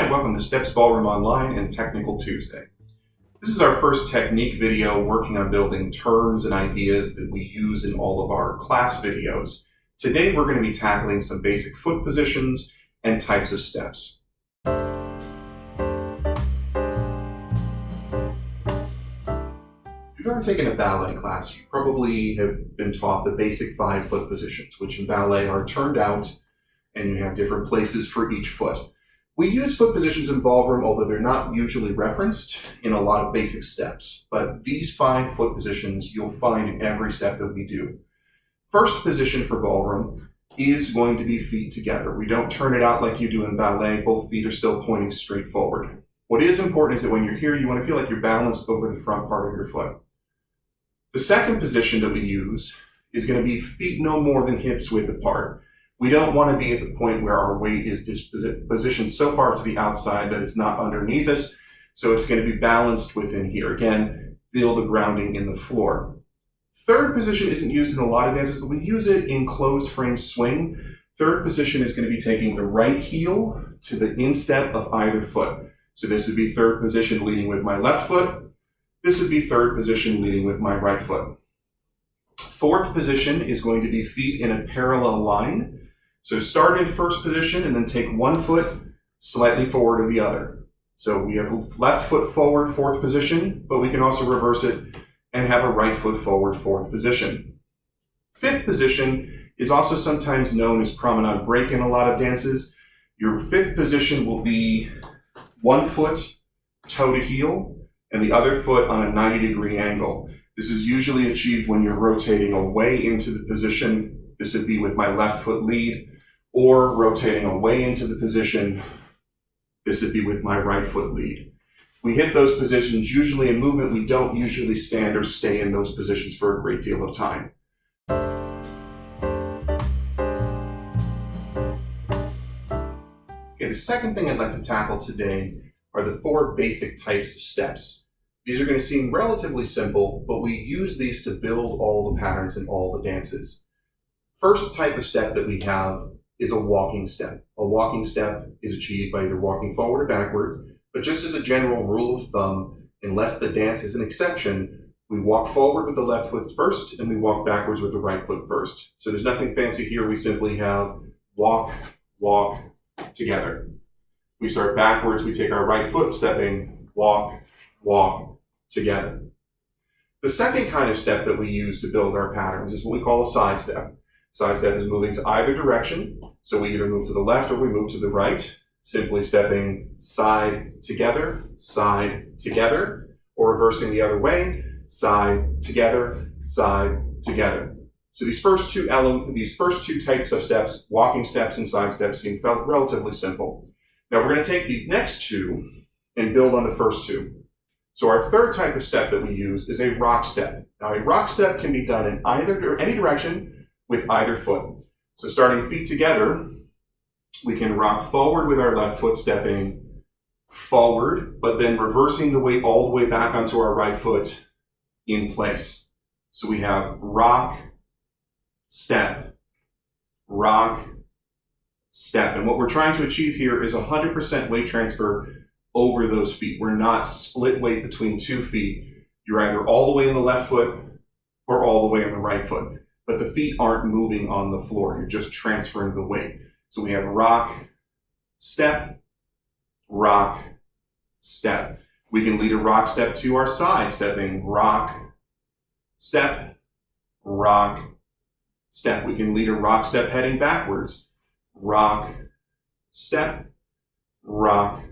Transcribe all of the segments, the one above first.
Hi, welcome to Steps Ballroom Online and Technical Tuesday. This is our first technique video working on building terms and ideas that we use in all of our class videos. Today we're going to be tackling some basic foot positions and types of steps. If you've ever taken a ballet class, you probably have been taught the basic 5 foot positions, which in ballet are turned out and you have different places for each foot. We use foot positions in ballroom, although they're not usually referenced in a lot of basic steps. But these 5 foot positions you'll find in every step that we do. First position for ballroom is going to be feet together. We don't turn it out like you do in ballet. Both feet are still pointing straight forward. What is important is that when you're here, you want to feel like you're balanced over the front part of your foot. The second position that we use is going to be feet no more than hips width apart. We don't want to be at the point where our weight is positioned so far to the outside that it's not underneath us, so it's going to be balanced within here. Again, feel the grounding in the floor. Third position isn't used in a lot of dances, but we use it in closed frame swing. Third position is going to be taking the right heel to the instep of either foot. So this would be third position leading with my left foot. This would be third position leading with my right foot. Fourth position is going to be feet in a parallel line. So start in first position and then take one foot slightly forward of the other. So we have left foot forward, fourth position, but we can also reverse it and have a right foot forward, fourth position. Fifth position is also sometimes known as promenade break in a lot of dances. Your fifth position will be one foot toe to heel and the other foot on a 90-degree angle. This is usually achieved when you're rotating away into the position. This would be with my left foot lead, or rotating away into the position. This would be with my right foot lead. We hit those positions usually in movement. We don't usually stand or stay in those positions for a great deal of time. Okay, the second thing I'd like to tackle today are the 4 basic types of steps. These are going to seem relatively simple, but we use these to build all the patterns in all the dances. First type of step that we have is a walking step. A walking step is achieved by either walking forward or backward, but just as a general rule of thumb, unless the dance is an exception, we walk forward with the left foot first and we walk backwards with the right foot first. So there's nothing fancy here. We simply have walk, walk, together. We start backwards, we take our right foot stepping, walk, walk, together. The second kind of step that we use to build our patterns is what we call a side step. Side step is moving to either direction. So we either move to the left or we move to the right, simply stepping side together, or reversing the other way, side together, side together. So these first two types of steps, walking steps and side steps, seem relatively simple. Now we're going to take the next 2 and build on the first 2. So our third type of step that we use is a rock step. Now a rock step can be done in any direction with either foot. So starting feet together, we can rock forward with our left foot stepping forward, but then reversing the weight all the way back onto our right foot in place. So we have rock, step, rock, step. And what we're trying to achieve here is 100% weight transfer over those feet. We're not split weight between 2 feet. You're either all the way in the left foot or all the way in the right foot. But the feet aren't moving on the floor. You're just transferring the weight. So we have rock, step, rock, step. We can lead a rock step to our side, stepping rock, step, rock, step. We can lead a rock step heading backwards, rock, step, rock,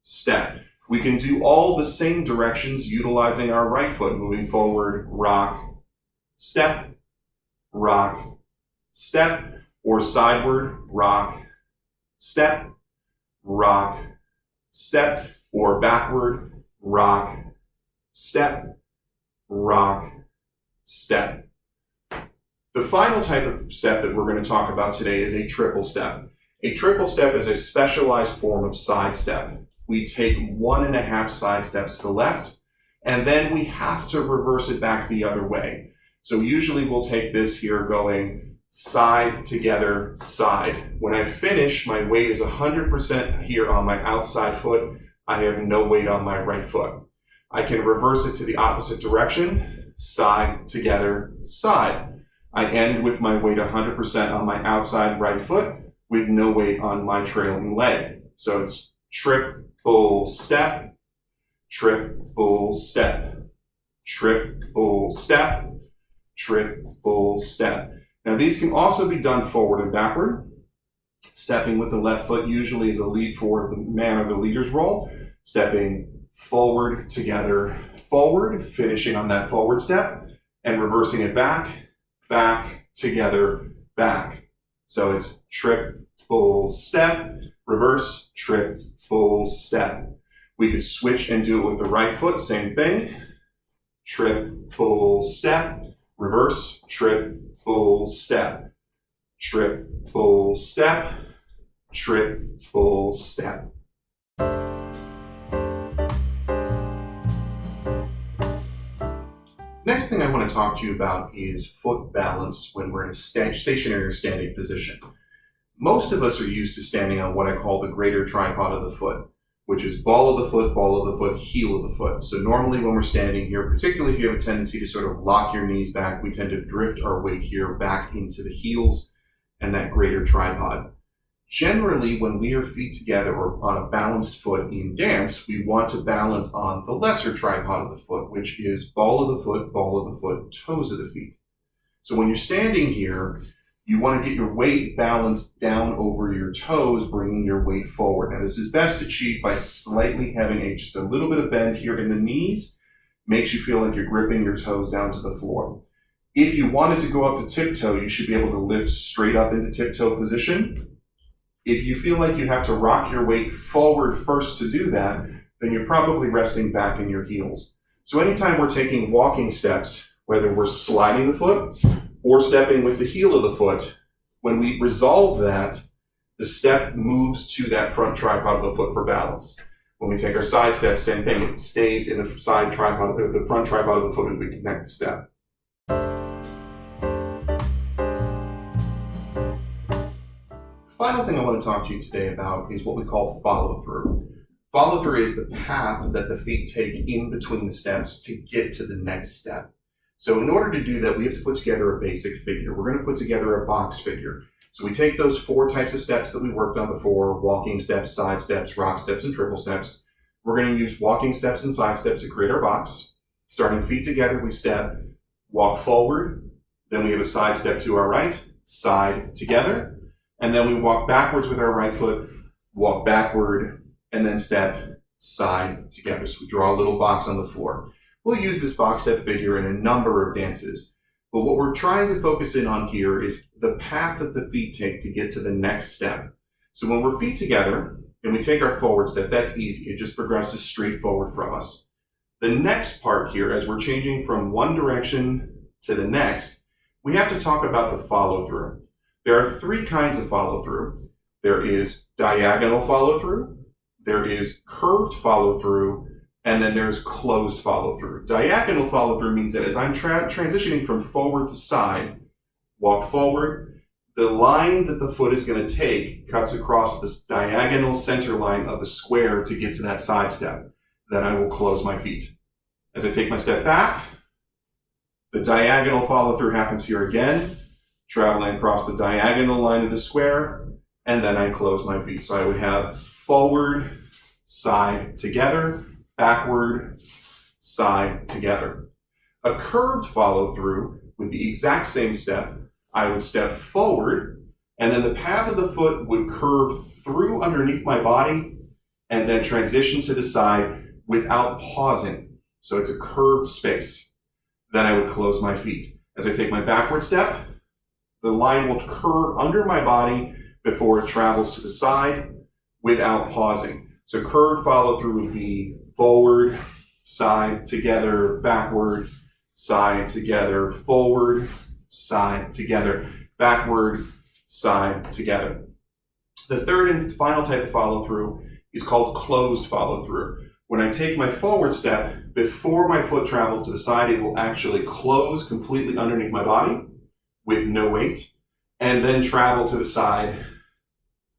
step. We can do all the same directions utilizing our right foot, moving forward, rock, step, rock, step, or sideward, rock, step, or backward, rock, step, rock, step. The final type of step that we're going to talk about today is a triple step. A triple step is a specialized form of side step. We take 1.5 side steps to the left, and then we have to reverse it back the other way. So usually we'll take this here going side, together, side. When I finish, my weight is 100% here on my outside foot. I have no weight on my right foot. I can reverse it to the opposite direction, side, together, side. I end with my weight 100% on my outside right foot with no weight on my trailing leg. So it's triple step, triple step, triple step, triple step. Now these can also be done forward and backward. Stepping with the left foot usually is a lead for the man or the leader's role. Stepping forward, together, forward, finishing on that forward step, and reversing it back, back, together, back. So it's triple step, reverse, triple step. We could switch and do it with the right foot, same thing. Triple step, reverse, triple step, triple step, triple step. Next thing I want to talk to you about is foot balance when we're in a stationary or standing position. Most of us are used to standing on what I call the greater tripod of the foot, which is ball of the foot, heel of the foot. So normally when we're standing here, particularly if you have a tendency to sort of lock your knees back, we tend to drift our weight here back into the heels and that greater tripod. Generally, when we are feet together or on a balanced foot in dance, we want to balance on the lesser tripod of the foot, which is ball of the foot, toes of the feet. So when you're standing here, you want to get your weight balanced down over your toes, bringing your weight forward. Now this is best achieved by slightly having just a little bit of bend here in the knees, makes you feel like you're gripping your toes down to the floor. If you wanted to go up to tiptoe, you should be able to lift straight up into tiptoe position. If you feel like you have to rock your weight forward first to do that, then you're probably resting back in your heels. So anytime we're taking walking steps, whether we're sliding the foot or stepping with the heel of the foot, when we resolve that, the step moves to that front tripod of the foot for balance. When we take our side step, same thing, it stays in the front tripod of the foot as we connect the step. Final thing I want to talk to you today about is what we call follow-through. Follow-through is the path that the feet take in between the steps to get to the next step. So in order to do that, we have to put together a basic figure. We're going to put together a box figure. So we take those 4 types of steps that we worked on before, walking steps, side steps, rock steps, and triple steps. We're going to use walking steps and side steps to create our box. Starting feet together, we step, walk forward, then we have a side step to our right, side together, and then we walk backwards with our right foot, walk backward, and then step side together. So we draw a little box on the floor. We'll use this box step figure in a number of dances, but what we're trying to focus in on here is the path that the feet take to get to the next step. So when we're feet together and we take our forward step, that's easy. It just progresses straight forward from us. The next part here, as we're changing from one direction to the next, we have to talk about the follow through. There are 3 kinds of follow through. There is diagonal follow through, there is curved follow through, and then there's closed follow through. Diagonal follow through means that as I'm transitioning from forward to side, walk forward, the line that the foot is going to take cuts across this diagonal center line of the square to get to that side step. Then I will close my feet. As I take my step back, the diagonal follow through happens here again, traveling across the diagonal line of the square, and then I close my feet. So I would have forward, side, together, backward, side, together. A curved follow through with the exact same step, I would step forward, and then the path of the foot would curve through underneath my body and then transition to the side without pausing. So it's a curved space. Then I would close my feet. As I take my backward step, the line will curve under my body before it travels to the side without pausing. So curved follow through would be forward, side, together, backward, side, together, forward, side, together, backward, side, together. The third and final type of follow through is called closed follow through. When I take my forward step, before my foot travels to the side, it will actually close completely underneath my body with no weight. and then travel to the side,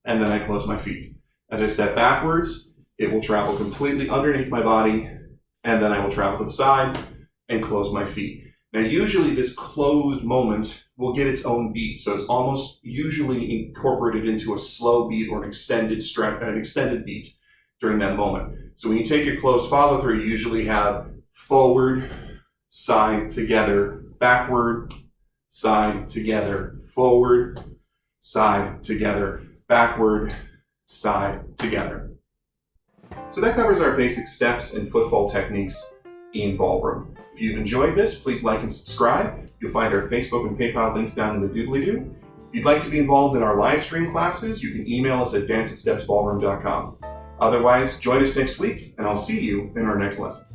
and then I close my feet. As I step backwards, it will travel completely underneath my body, and then I will travel to the side and close my feet. Now, usually this closed moment will get its own beat, so it's almost usually incorporated into a slow beat or an extended beat during that moment. So when you take your closed follow through, you usually have forward, side, together, backward, side, together, forward, side, together, backward, side, together. So that covers our basic steps and footfall techniques in Ballroom. If you've enjoyed this, please like and subscribe. You'll find our Facebook and PayPal links down in the doobly-doo. If you'd like to be involved in our live stream classes, you can email us at dance@stepsballroom.com. Otherwise, join us next week, and I'll see you in our next lesson.